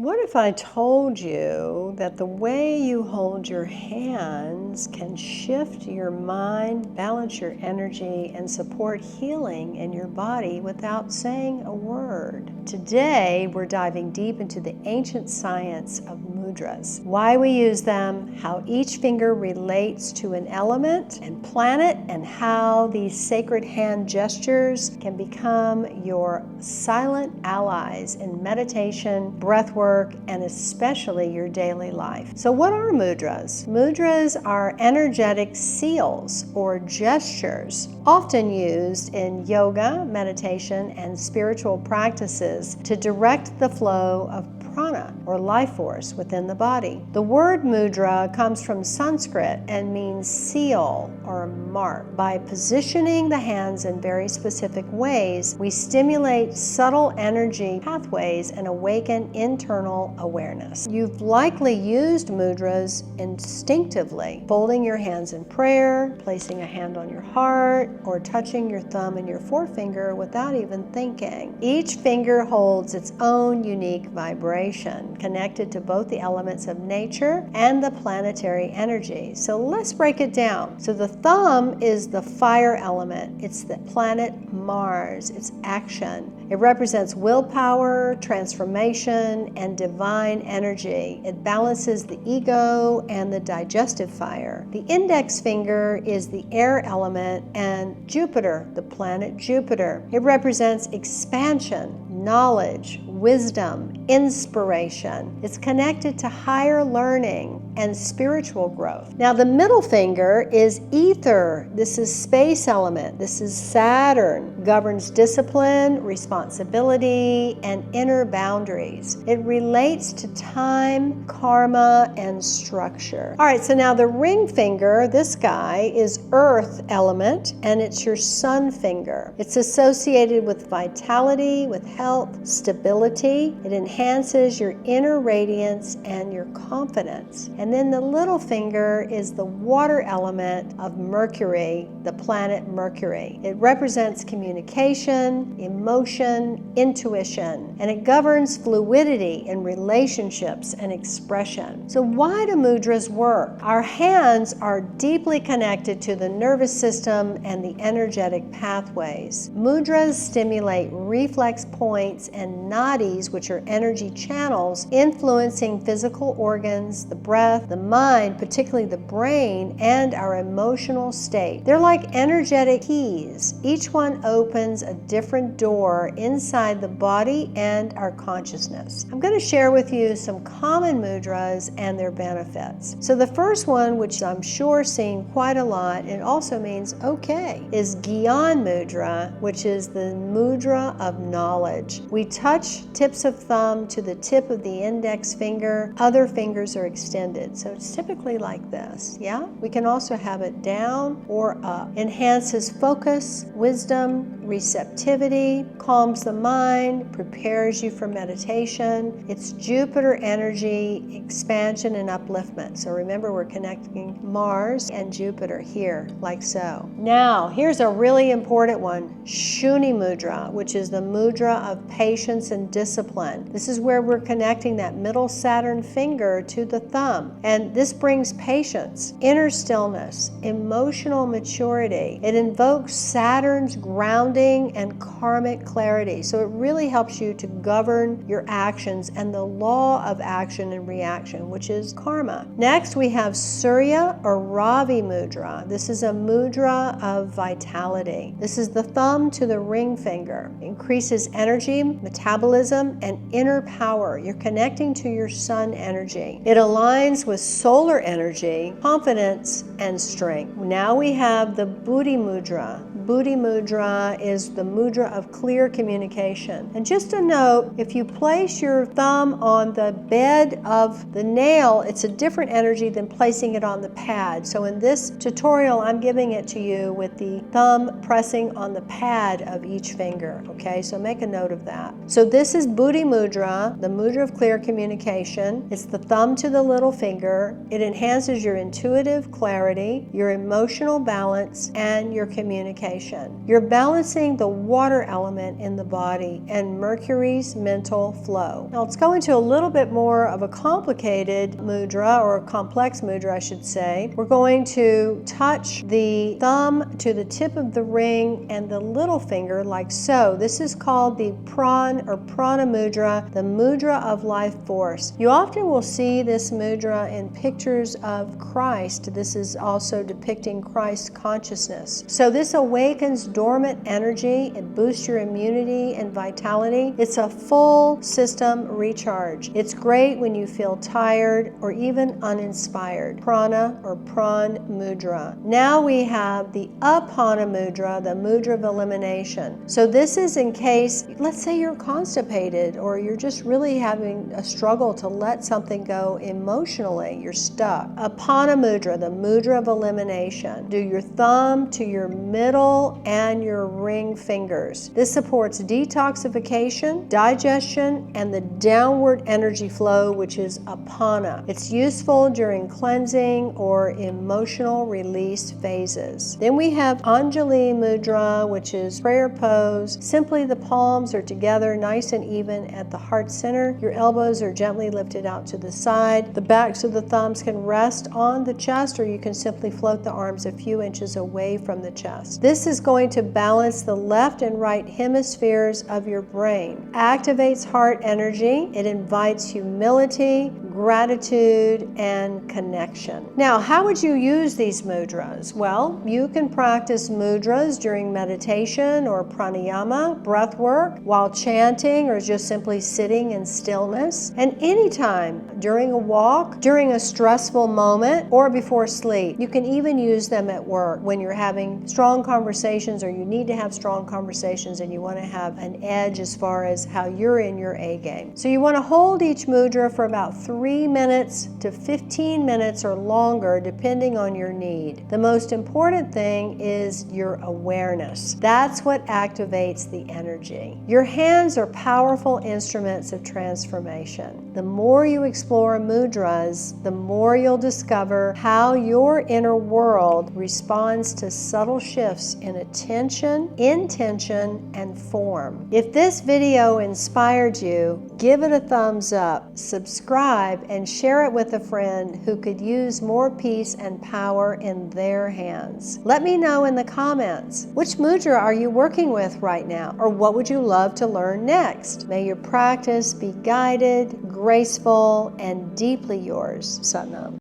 What if I told you that the way you hold your hands can shift your mind, balance your energy, and support healing in your body without saying a word? Today, we're diving deep into the ancient science of mudras, why we use them, how each finger relates to an element and planet, and how these sacred hand gestures can become your silent allies in meditation, breathwork, and especially your daily life. So what are mudras? Mudras are energetic seals or gestures, often used in yoga, meditation, and spiritual practices to direct the flow of prana, or life force, within the body. The word mudra comes from Sanskrit and means seal or mark. By positioning the hands in very specific ways, we stimulate subtle energy pathways and awaken internal awareness. You've likely used mudras instinctively, folding your hands in prayer, placing a hand on your heart, or touching your thumb and your forefinger without even thinking. Each finger holds its own unique vibration, connected to both the elements of nature and the planetary energy. So let's break it down. So the thumb is the fire element. It's the planet Mars. It's action. It represents willpower, transformation, and divine energy. It balances the ego and the digestive fire. The index finger is the air element, and Jupiter, the planet Jupiter. It represents expansion, knowledge, wisdom, inspiration. It's connected to higher learning and spiritual growth. Now the middle finger is ether. This is space element. This is Saturn. Governs discipline, responsibility, and inner boundaries. It relates to time, karma, and structure. All right, so now the ring finger, this guy, is earth element, and it's your sun finger. It's associated with vitality, with health, stability. It enhances your inner radiance and your confidence. And then the little finger is the water element of Mercury, the planet Mercury. It represents communication, emotion, intuition, and it governs fluidity in relationships and expression. So why do mudras work? Our hands are deeply connected to the nervous system and the energetic pathways. Mudras stimulate reflex points and nadis, which are energy channels, influencing physical organs, the breath, the mind, particularly the brain, and our emotional state. They're like energetic keys. Each one opens a different door inside the body and our consciousness. I'm going to share with you some common mudras and their benefits. So the first one, which I'm sure seeing quite a lot, it also means okay, is Gyan Mudra, which is the mudra of knowledge. We touch tips of thumb to the tip of the index finger. Other fingers are extended. So it's typically like this, yeah? We can also have it down or up. Enhances focus, wisdom, receptivity, calms the mind, prepares you for meditation. It's Jupiter energy, expansion, and upliftment. So remember, we're connecting Mars and Jupiter here, like so. Now, here's a really important one, Shuni Mudra, which is the mudra of patience and discipline. This is where we're connecting that middle Saturn finger to the thumb. And this brings patience, inner stillness, emotional maturity. It invokes Saturn's grounding and karmic clarity. So it really helps you to govern your actions and the law of action and reaction, which is karma. Next, we have Surya or Ravi Mudra. This is a mudra of vitality. This is the thumb to the ring finger. It increases energy, metabolism, and inner power. You're connecting to your sun energy. It aligns with solar energy, confidence, and strength. Now we have the Buddhi Mudra. Buddhi Mudra is the mudra of clear communication. And just a note, if you place your thumb on the bed of the nail, it's a different energy than placing it on the pad. So in this tutorial, I'm giving it to you with the thumb pressing on the pad of each finger, okay? So make a note of that. So this is Buddhi Mudra, the mudra of clear communication. It's the thumb to the little finger. It enhances your intuitive clarity, your emotional balance, and your communication. circulation. You're balancing the water element in the body and Mercury's mental flow. Now let's go into a little bit more of a complicated mudra, or a complex mudra I should say. We're going to touch the thumb to the tip of the ring and the little finger like so. This is called the prana mudra, the mudra of life force. You often will see this mudra in pictures of Christ. This is also depicting Christ consciousness. So this awakens dormant energy, it boosts your immunity and vitality. It's a full system recharge. It's great when you feel tired or even uninspired. Prana or pran mudra. Now we have the apana mudra, the mudra of elimination. So this is in case, let's say you're constipated or you're just really having a struggle to let something go emotionally, you're stuck. Apana mudra, the mudra of elimination. Do your thumb to your middle and your ring fingers. This supports detoxification, digestion, and the downward energy flow, which is apana. It's useful during cleansing or emotional release phases. Then we have Anjali mudra, which is prayer pose. Simply the palms are together nice and even at the heart center. Your elbows are gently lifted out to the side. The backs of the thumbs can rest on the chest, or you can simply float the arms a few inches away from the chest. This is going to balance the left and right hemispheres of your brain. Activates heart energy. It invites humility, gratitude, and connection. Now, how would you use these mudras? Well, you can practice mudras during meditation or pranayama, breath work, while chanting, or just simply sitting in stillness, and anytime during a walk, during a stressful moment, or before sleep. You can even use them at work when you're having strong conversations, or you need to have strong conversations and you want to have an edge as far as how you're in your A game. So you want to hold each mudra for about 3 minutes to 15 minutes or longer, depending on your need. The most important thing is your awareness. That's what activates the energy. Your hands are powerful instruments of transformation. The more you explore mudras, the more you'll discover how your inner world responds to subtle shifts in attention, intention, and form. If this video inspired you, give it a thumbs up, subscribe, and share it with a friend who could use more peace and power in their hands. Let me know in the comments, which mudra are you working with right now, or what would you love to learn next? May your practice be guided, graceful, and deeply yours. Satnam.